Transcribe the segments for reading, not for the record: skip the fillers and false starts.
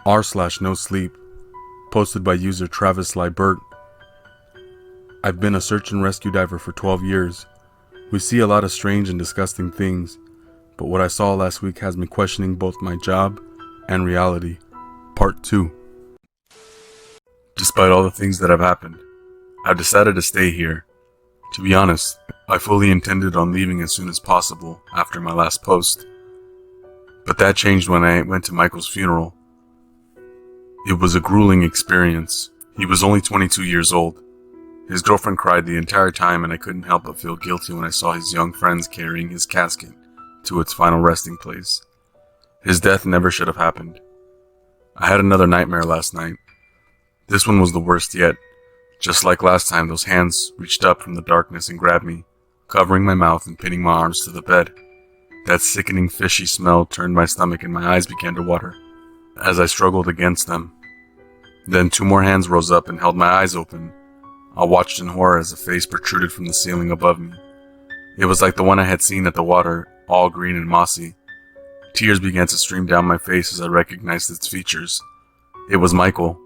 r/no sleep, posted by user travisliebert. I've been a search and rescue diver for 12 years. We see a lot of strange and disgusting things, but what I saw last week has me questioning both my job and reality. Part 2. Despite all the things that have happened, I've decided to stay here. To be honest, I fully intended on leaving as soon as possible after my last post. But that changed when I went to Michael's funeral. It was a grueling experience. He was only 22 years old. His girlfriend cried the entire time, and I couldn't help but feel guilty when I saw his young friends carrying his casket to its final resting place. His death never should have happened. I had another nightmare last night. This one was the worst yet. Just like last time, those hands reached up from the darkness and grabbed me, covering my mouth and pinning my arms to the bed. That sickening fishy smell turned my stomach and my eyes began to water as I struggled against them. Then 2 more hands rose up and held my eyes open. I watched in horror as a face protruded from the ceiling above me. It was like the one I had seen at the water, all green and mossy. Tears began to stream down my face as I recognized its features. It was Michael.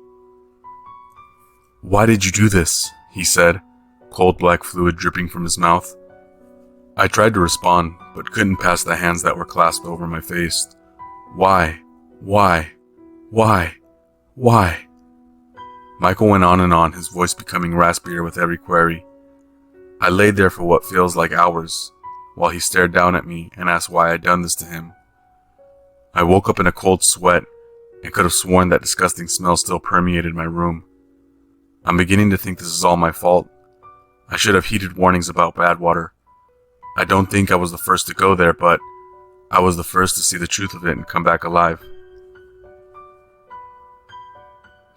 "Why did you do this?" he said, cold black fluid dripping from his mouth. I tried to respond, but couldn't pass the hands that were clasped over my face. Why? Why? Why? Why? Michael went on, his voice becoming raspier with every query. I laid there for what feels like hours, while he stared down at me and asked why I'd done this to him. I woke up in a cold sweat and could have sworn that disgusting smell still permeated my room. I'm beginning to think this is all my fault. I should have heeded warnings about bad water. I don't think I was the first to go there, but I was the first to see the truth of it and come back alive.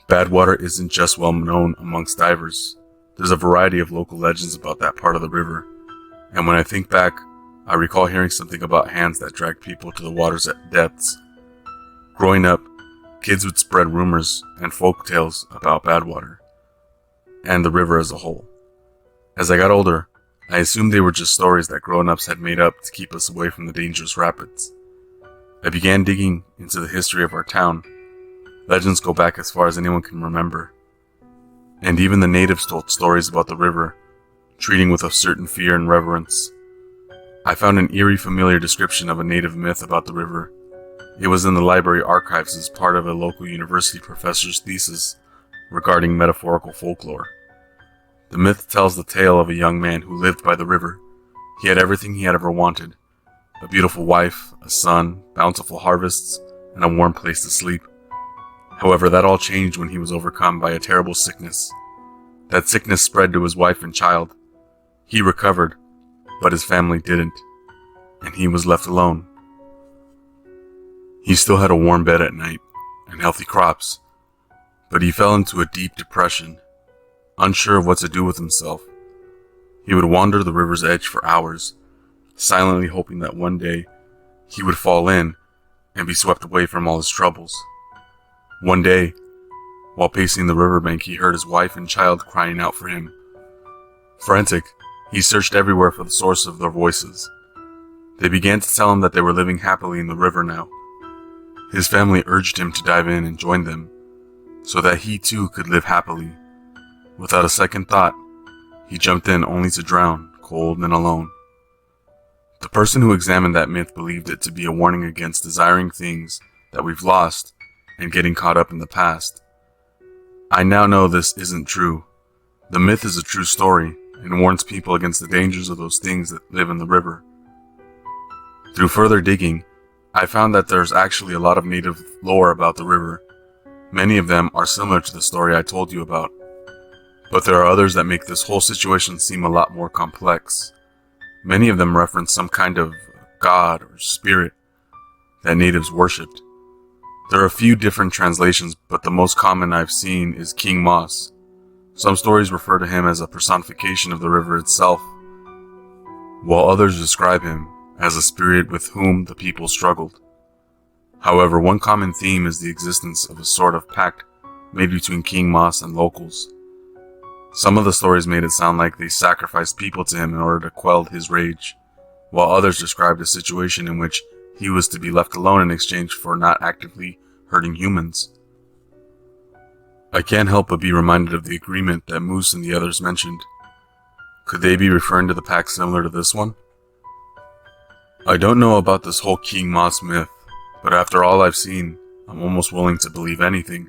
Bad water isn't just well known amongst divers. There's a variety of local legends about that part of the river, and when I think back, I recall hearing something about hands that dragged people to the water's depths. Growing up, kids would spread rumors and folk tales about bad water, and the river as a whole. As I got older, I assumed they were just stories that grown-ups had made up to keep us away from the dangerous rapids. I began digging into the history of our town. Legends go back as far as anyone can remember. And even the natives told stories about the river, treating with a certain fear and reverence. I found an eerie familiar description of a native myth about the river. It was in the library archives as part of a local university professor's thesis regarding metaphorical folklore. The myth tells the tale of a young man who lived by the river. He had everything he had ever wanted: a beautiful wife, a son, bountiful harvests, and a warm place to sleep. However, that all changed when he was overcome by a terrible sickness. That sickness spread to his wife and child. He recovered, but his family didn't, and he was left alone. He still had a warm bed at night and healthy crops, but he fell into a deep depression, unsure of what to do with himself. He would wander the river's edge for hours, silently hoping that one day he would fall in and be swept away from all his troubles. One day, while pacing the riverbank, he heard his wife and child crying out for him. Frantic, he searched everywhere for the source of their voices. They began to tell him that they were living happily in the river now. His family urged him to dive in and join them, so that he too could live happily. Without a second thought, he jumped in only to drown, cold and alone. The person who examined that myth believed it to be a warning against desiring things that we've lost and getting caught up in the past. I now know this isn't true. The myth is a true story and warns people against the dangers of those things that live in the river. Through further digging, I found that there's actually a lot of native lore about the river. Many of them are similar to the story I told you about, but there are others that make this whole situation seem a lot more complex. Many of them reference some kind of god or spirit that natives worshipped. There are a few different translations, but the most common I've seen is King Moss. Some stories refer to him as a personification of the river itself, while others describe him as a spirit with whom the people struggled. However, one common theme is the existence of a sort of pact made between King Moss and locals. Some of the stories made it sound like they sacrificed people to him in order to quell his rage, while others described a situation in which he was to be left alone in exchange for not actively hurting humans. I can't help but be reminded of the agreement that Moose and the others mentioned. Could they be referring to the pact similar to this one? I don't know about this whole King Moss myth, but after all I've seen, I'm almost willing to believe anything.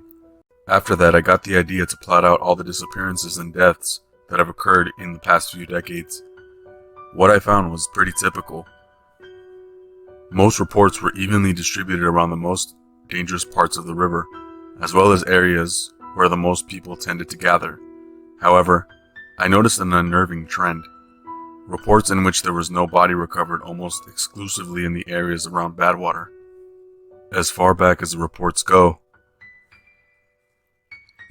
After that, I got the idea to plot out all the disappearances and deaths that have occurred in the past few decades. What I found was pretty typical. Most reports were evenly distributed around the most dangerous parts of the river, as well as areas where the most people tended to gather. However, I noticed an unnerving trend. Reports in which there was no body recovered almost exclusively in the areas around Badwater. As far back as the reports go,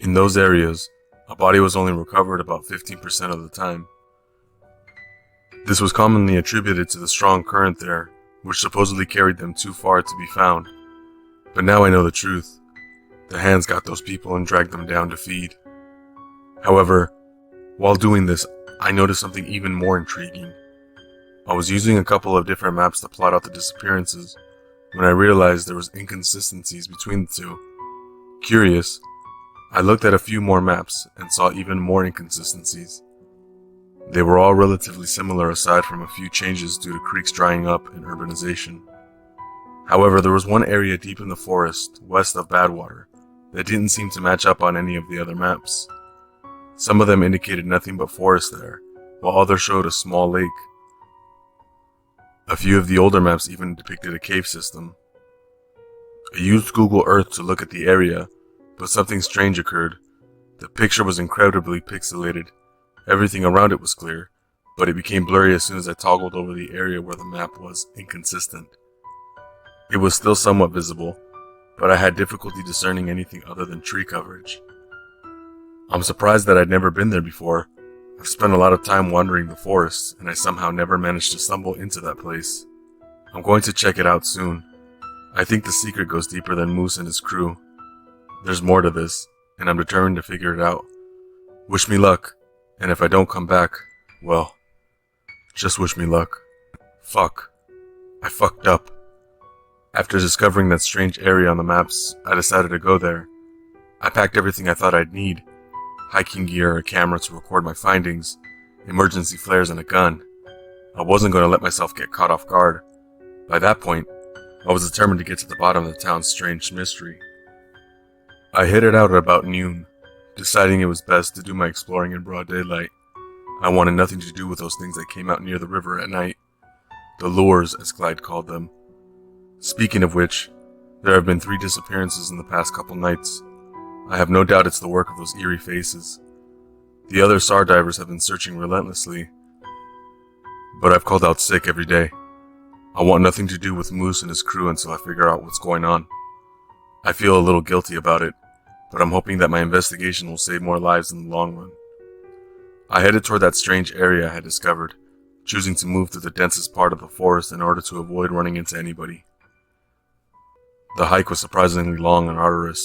in those areas, a body was only recovered about 15% of the time. This was commonly attributed to the strong current there, which supposedly carried them too far to be found. But now I know the truth. The hands got those people and dragged them down to feed. However, while doing this, I noticed something even more intriguing. I was using a couple of different maps to plot out the disappearances when I realized there was inconsistencies between the two. Curious, I looked at a few more maps and saw even more inconsistencies. They were all relatively similar aside from a few changes due to creeks drying up and urbanization. However, there was one area deep in the forest west of Badwater that didn't seem to match up on any of the other maps. Some of them indicated nothing but forest there, while others showed a small lake. A few of the older maps even depicted a cave system. I used Google Earth to look at the area, but something strange occurred. The picture was incredibly pixelated. Everything around it was clear, but it became blurry as soon as I toggled over the area where the map was inconsistent. It was still somewhat visible, but I had difficulty discerning anything other than tree coverage. I'm surprised that I'd never been there before. I've spent a lot of time wandering the forest, and I somehow never managed to stumble into that place. I'm going to check it out soon. I think the secret goes deeper than Moose and his crew. There's more to this, and I'm determined to figure it out. Wish me luck, and if I don't come back, well, just wish me luck. Fuck. I fucked up. After discovering that strange area on the maps, I decided to go there. I packed everything I thought I'd need. Hiking gear, a camera to record my findings, emergency flares, and a gun. I wasn't going to let myself get caught off guard. By that point, I was determined to get to the bottom of the town's strange mystery. I headed out at about noon, deciding it was best to do my exploring in broad daylight. I wanted nothing to do with those things that came out near the river at night. The lures, as Clyde called them. Speaking of which, there have been 3 disappearances in the past couple nights. I have no doubt it's the work of those eerie faces. The other SAR divers have been searching relentlessly, but I've called out sick every day. I want nothing to do with Moose and his crew until I figure out what's going on. I feel a little guilty about it, but I'm hoping that my investigation will save more lives in the long run. I headed toward that strange area I had discovered, choosing to move through the densest part of the forest in order to avoid running into anybody. The hike was surprisingly long and arduous.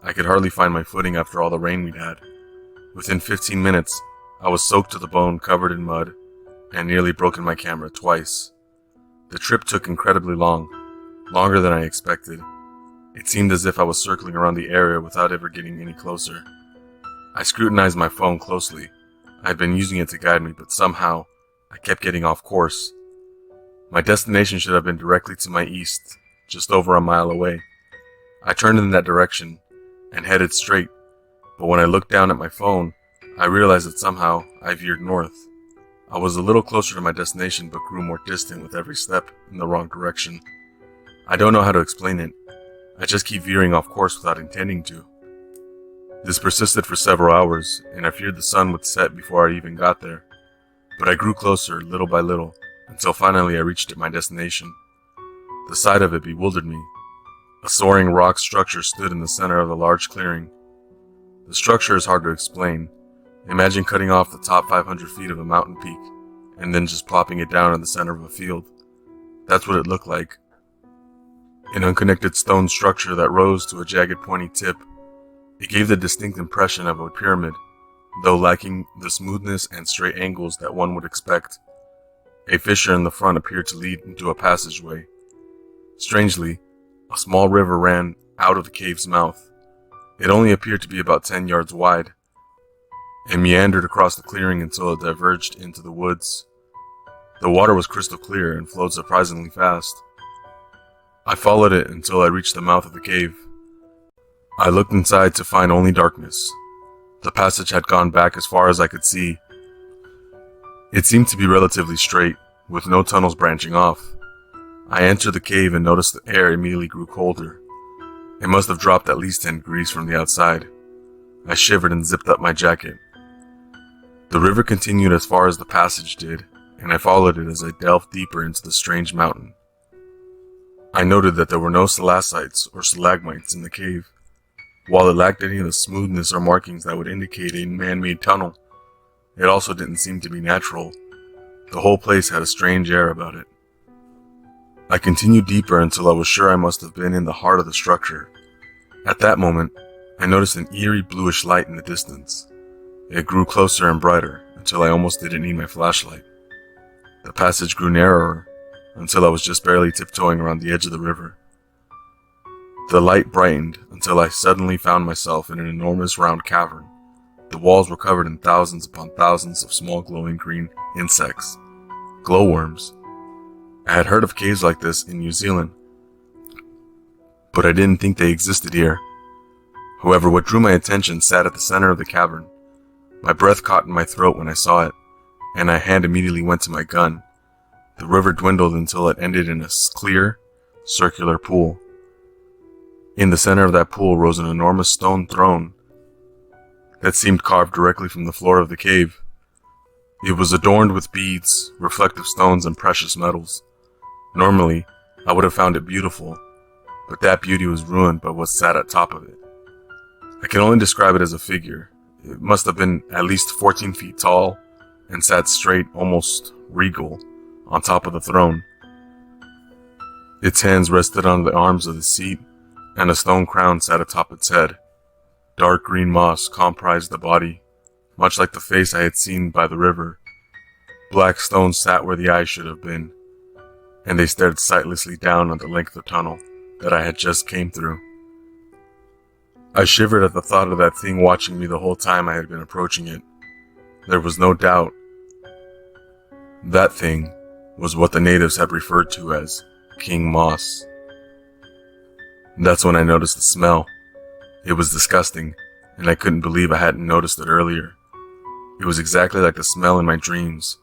I could hardly find my footing after all the rain we'd had. Within 15 minutes, I was soaked to the bone, covered in mud, and nearly broken my camera twice. The trip took incredibly long, longer than I expected. It seemed as if I was circling around the area without ever getting any closer. I scrutinized my phone closely. I had been using it to guide me, but somehow, I kept getting off course. My destination should have been directly to my east, just over a mile away. I turned in that direction and headed straight, but when I looked down at my phone, I realized that somehow I veered north. I was a little closer to my destination but grew more distant with every step in the wrong direction. I don't know how to explain it. I just keep veering off course without intending to. This persisted for several hours, and I feared the sun would set before I even got there. But I grew closer, little by little, until finally I reached my destination. The sight of it bewildered me. A soaring rock structure stood in the center of a large clearing. The structure is hard to explain. Imagine cutting off the top 500 feet of a mountain peak, and then just plopping it down in the center of a field. That's what it looked like. An unconnected stone structure that rose to a jagged pointy tip. It gave the distinct impression of a pyramid, though lacking the smoothness and straight angles that one would expect. A fissure in the front appeared to lead into a passageway. Strangely, a small river ran out of the cave's mouth. It only appeared to be about 10 yards wide, and meandered across the clearing until it diverged into the woods. The water was crystal clear and flowed surprisingly fast. I followed it until I reached the mouth of the cave. I looked inside to find only darkness. The passage had gone back as far as I could see. It seemed to be relatively straight, with no tunnels branching off. I entered the cave and noticed the air immediately grew colder. It must have dropped at least 10 degrees from the outside. I shivered and zipped up my jacket. The river continued as far as the passage did, and I followed it as I delved deeper into the strange mountain. I noted that there were no stalactites or stalagmites in the cave. While it lacked any of the smoothness or markings that would indicate a man-made tunnel, it also didn't seem to be natural. The whole place had a strange air about it. I continued deeper until I was sure I must have been in the heart of the structure. At that moment, I noticed an eerie bluish light in the distance. It grew closer and brighter until I almost didn't need my flashlight. The passage grew narrower until I was just barely tiptoeing around the edge of the river. The light brightened until I suddenly found myself in an enormous round cavern. The walls were covered in thousands upon thousands of small glowing green insects, glowworms. I had heard of caves like this in New Zealand, but I didn't think they existed here. However, what drew my attention sat at the center of the cavern. My breath caught in my throat when I saw it, and my hand immediately went to my gun. The river dwindled until it ended in a clear, circular pool. In the center of that pool rose an enormous stone throne that seemed carved directly from the floor of the cave. It was adorned with beads, reflective stones, and precious metals. Normally, I would have found it beautiful, but that beauty was ruined by what sat at top of it. I can only describe it as a figure. It must have been at least 14 feet tall and sat straight, almost regal, on top of the throne. Its hands rested on the arms of the seat, and a stone crown sat atop its head. Dark green moss comprised the body, much like the face I had seen by the river. Black stones sat where the eyes should have been, and they stared sightlessly down on the length of tunnel that I had just came through. I shivered at the thought of that thing watching me the whole time I had been approaching it. There was no doubt. That thing was what the natives had referred to as King Moss. That's when I noticed the smell. It was disgusting, and I couldn't believe I hadn't noticed it earlier. It was exactly like the smell in my dreams,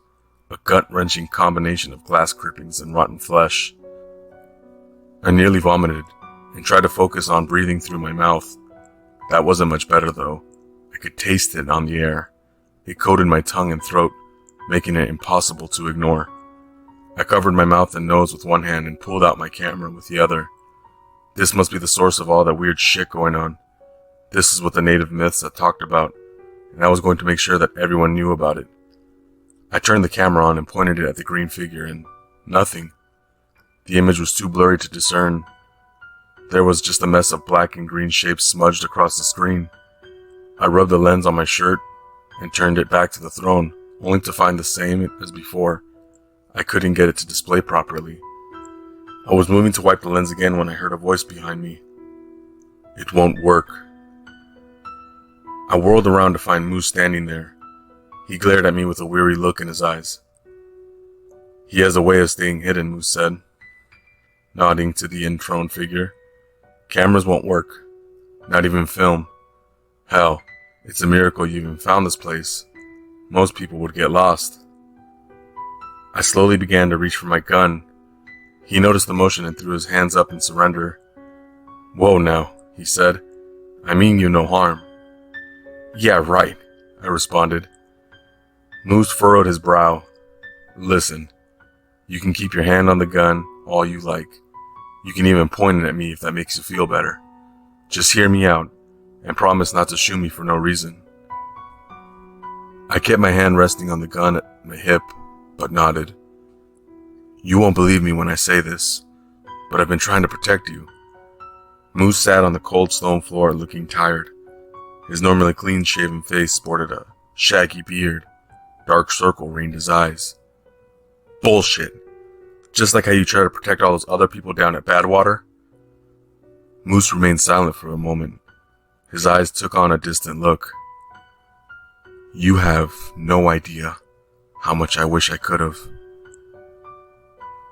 a gut-wrenching combination of glass clippings and rotten flesh. I nearly vomited and tried to focus on breathing through my mouth. That wasn't much better though. I could taste it on the air. It coated my tongue and throat, making it impossible to ignore. I covered my mouth and nose with one hand and pulled out my camera with the other. This must be the source of all that weird shit going on. This is what the native myths had talked about, and I was going to make sure that everyone knew about it. I turned the camera on and pointed it at the green figure, and nothing. The image was too blurry to discern. There was just a mess of black and green shapes smudged across the screen. I rubbed the lens on my shirt and turned it back to the throne, only to find the same as before. I couldn't get it to display properly. I was moving to wipe the lens again when I heard a voice behind me. "It won't work." I whirled around to find Moose standing there. He glared at me with a weary look in his eyes. "He has a way of staying hidden," Moose said, nodding to the enthroned figure. "Cameras won't work. Not even film. Hell, it's a miracle you even found this place. Most people would get lost." I slowly began to reach for my gun. He noticed the motion and threw his hands up in surrender. "Whoa now," he said. "I mean you no harm." "Yeah, right," I responded. Moose furrowed his brow. "Listen, you can keep your hand on the gun all you like. You can even point it at me if that makes you feel better. Just hear me out and promise not to shoot me for no reason." I kept my hand resting on the gun at my hip, but nodded. "You won't believe me when I say this, but I've been trying to protect you." Moose sat on the cold stone floor looking tired. His normally clean-shaven face sported a shaggy beard. Dark circle ringed his eyes. "Bullshit. Just like how you try to protect all those other people down at Badwater?" Moose remained silent for a moment. His eyes took on a distant look. You have no idea how much I wish I could have.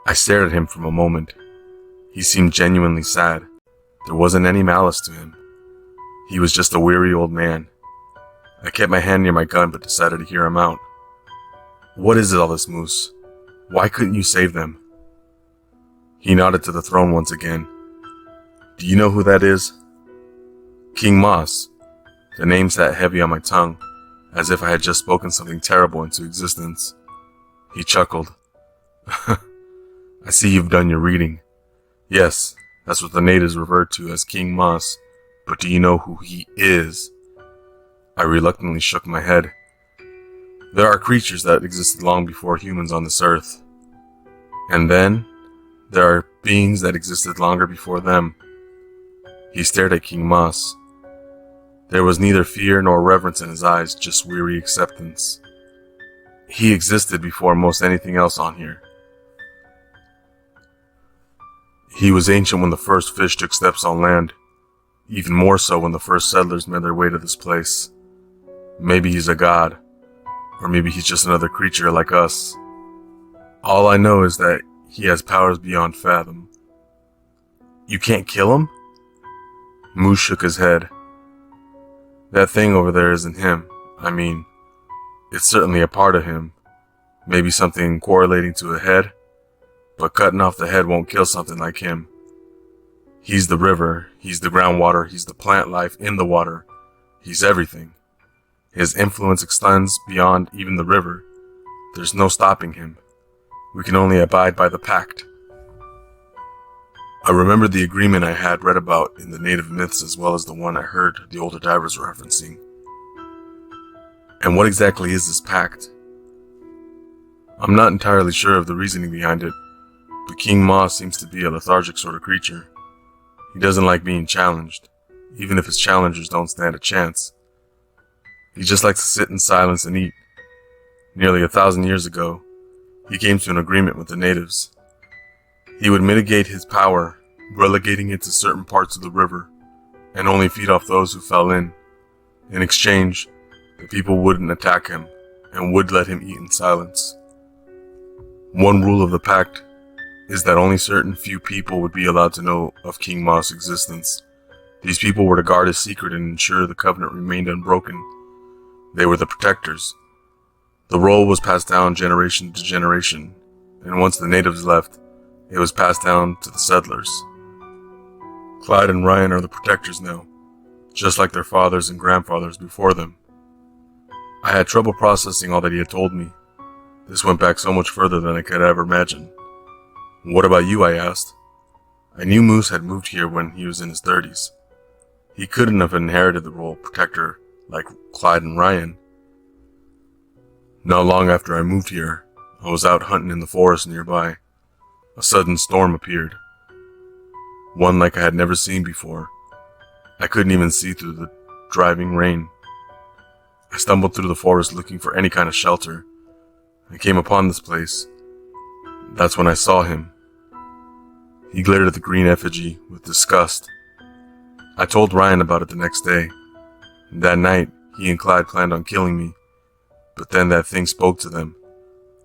I stared at him for a moment. He seemed genuinely sad. There wasn't any malice to him. He was just a weary old man. I kept my hand near my gun but decided to hear him out. What is it all this, Moose? Why couldn't you save them? He nodded to the throne once again. Do you know who that is? King Moss. The name sat heavy on my tongue, as if I had just spoken something terrible into existence. He chuckled. I see you've done your reading. Yes, that's what the natives referred to as King Moss, but do you know who he is? I reluctantly shook my head. There are creatures that existed long before humans on this earth. And then, there are beings that existed longer before them. He stared at King Moss. There was neither fear nor reverence in his eyes, just weary acceptance. He existed before most anything else on here. He was ancient when the first fish took steps on land, even more so when the first settlers made their way to this place. Maybe he's a god, or maybe he's just another creature like us. All I know is that he has powers beyond fathom. You can't kill him? Moose shook his head. That thing over there isn't him. I mean, it's certainly a part of him. Maybe something correlating to a head, but cutting off the head won't kill something like him. He's the river, he's the groundwater, he's the plant life in the water. He's everything. His influence extends beyond even the river. There's no stopping him. We can only abide by the Pact. I remembered the agreement I had read about in the native myths as well as the one I heard the older divers referencing. And what exactly is this Pact? I'm not entirely sure of the reasoning behind it, but King Moss seems to be a lethargic sort of creature. He doesn't like being challenged, even if his challengers don't stand a chance. He just likes to sit in silence and eat. Nearly 1,000 years ago, he came to an agreement with the natives. He would mitigate his power, relegating it to certain parts of the river, and only feed off those who fell in. In exchange, the people wouldn't attack him, and would let him eat in silence. One rule of the Pact is that only certain few people would be allowed to know of King Moss' existence. These people were to guard his secret and ensure the covenant remained unbroken. They were the protectors. The role was passed down generation to generation, and once the natives left, it was passed down to the settlers. Clyde and Ryan are the protectors now, just like their fathers and grandfathers before them. I had trouble processing all that he had told me. This went back so much further than I could ever imagine. What about you? I asked. I knew Moose had moved here when he was in his 30s. He couldn't have inherited the role of protector like Clyde and Ryan. Not long after I moved here, I was out hunting in the forest nearby. A sudden storm appeared. One like I had never seen before. I couldn't even see through the driving rain. I stumbled through the forest looking for any kind of shelter. I came upon this place. That's when I saw him. He glared at the green effigy with disgust. I told Ryan about it the next day. That night, he and Clyde planned on killing me. But then that thing spoke to them.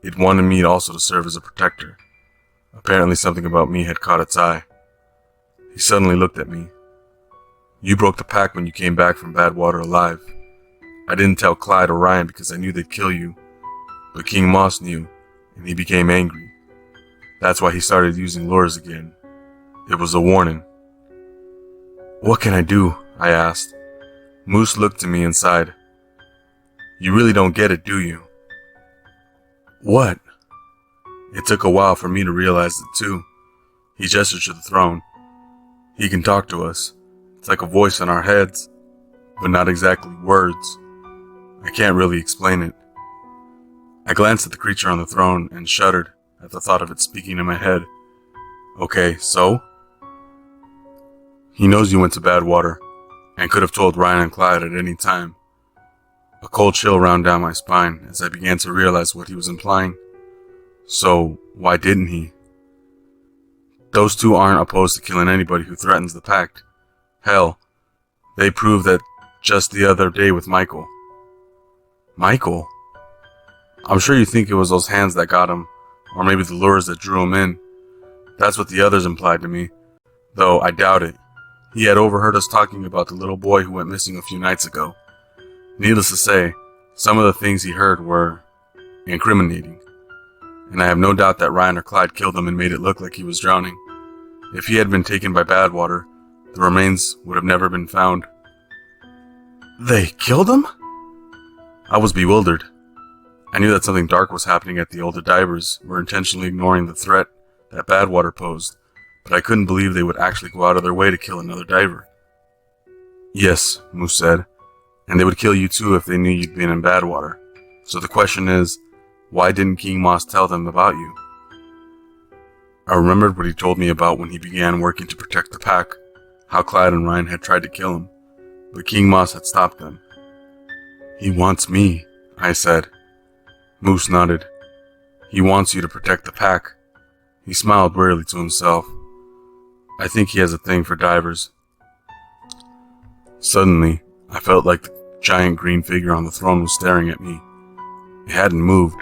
It wanted me also to serve as a protector. Apparently something about me had caught its eye. He suddenly looked at me. You broke the pact when you came back from Badwater alive. I didn't tell Clyde or Ryan because I knew they'd kill you. But King Moss knew, and he became angry. That's why he started using lures again. It was a warning. What can I do? I asked. Moose looked to me and sighed. You really don't get it, do you? What? It took a while for me to realize it too. He gestured to the throne. He can talk to us. It's like a voice in our heads, but not exactly words. I can't really explain it. I glanced at the creature on the throne and shuddered at the thought of it speaking in my head. Okay, so? He knows you went to Badwater, and could have told Ryan and Clyde at any time. A cold chill ran down my spine as I began to realize what he was implying. So, why didn't he? Those two aren't opposed to killing anybody who threatens the Pact. Hell, They proved that just the other day with Michael. Michael? I'm sure you think it was those hands that got him, or maybe the lures that drew him in. That's what the others implied to me, though I doubt it. He had overheard us talking about the little boy who went missing a few nights ago. Needless to say, some of the things he heard were incriminating, and I have no doubt that Ryan or Clyde killed him and made it look like he was drowning. If he had been taken by bad water, the remains would have never been found. They killed him? I was bewildered. I knew that something dark was happening at the older divers were intentionally ignoring the threat that bad water posed, but I couldn't believe they would actually go out of their way to kill another diver. Yes, Moose said, and they would kill you too if they knew you'd been in bad water. So the question is, why didn't King Moss tell them about you? I remembered what he told me about when he began working to protect the Pact, how Clyde and Ryan had tried to kill him, but King Moss had stopped them. He wants me, I said. Moose nodded. He wants you to protect the Pact. He smiled wearily to himself. I think he has a thing for divers. Suddenly, I felt like the giant green figure on the throne was staring at me. It hadn't moved,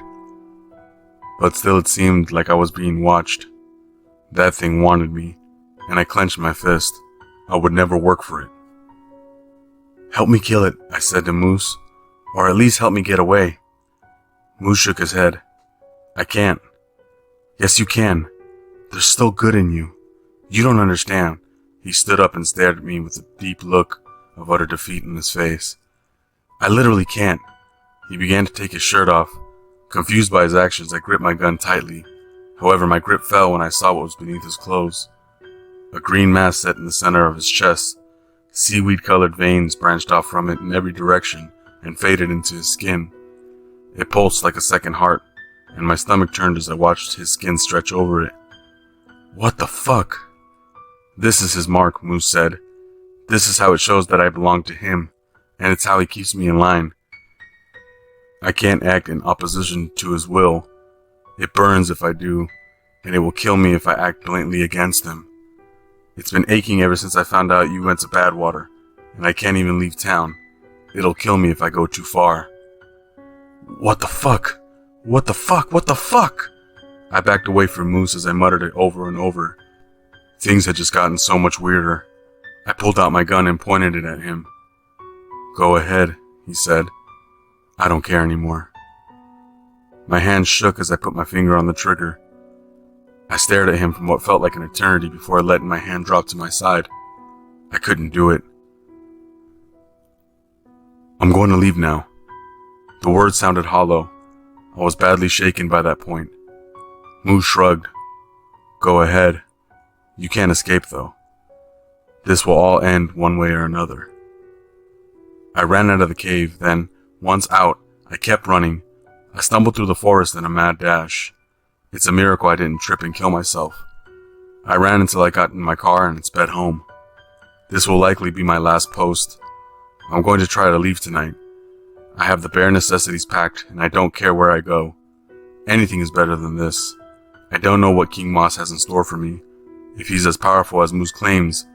but still it seemed like I was being watched. That thing wanted me, and I clenched my fist. I would never work for it. Help me kill it, I said to Moose, or at least help me get away. Moose shook his head. I can't. Yes, you can. There's still good in you. You don't understand. He stood up and stared at me with a deep look of utter defeat in his face. I literally can't. He began to take his shirt off. Confused by his actions, I gripped my gun tightly. However, my grip fell when I saw what was beneath his clothes. A green mass set in the center of his chest. Seaweed-colored veins branched off from it in every direction and faded into his skin. It pulsed like a second heart, and my stomach turned as I watched his skin stretch over it. What the fuck? This is his mark, Moose said. This is how it shows that I belong to him, and it's how he keeps me in line. I can't act in opposition to his will. It burns if I do, and it will kill me if I act blatantly against him. It's been aching ever since I found out you went to Badwater, and I can't even leave town. It'll kill me if I go too far. What the fuck? What the fuck? What the fuck? I backed away from Moose as I muttered it over and over. Things had just gotten so much weirder. I pulled out my gun and pointed it at him. Go ahead, he said. I don't care anymore. My hand shook as I put my finger on the trigger. I stared at him for what felt like an eternity before letting my hand drop to my side. I couldn't do it. I'm going to leave now. The words sounded hollow. I was badly shaken by that point. Moose shrugged. Go ahead. You can't escape, though. This will all end one way or another. I ran out of the cave, then, once out, I kept running. I stumbled through the forest in a mad dash. It's a miracle I didn't trip and kill myself. I ran until I got in my car and sped home. This will likely be my last post. I'm going to try to leave tonight. I have the bare necessities packed, and I don't care where I go. Anything is better than this. I don't know what King Moss has in store for me. If he's as powerful as Moose claims,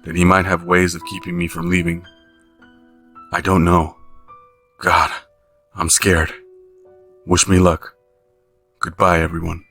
then he might have ways of keeping me from leaving. I don't know. God, I'm scared. Wish me luck. Goodbye, everyone.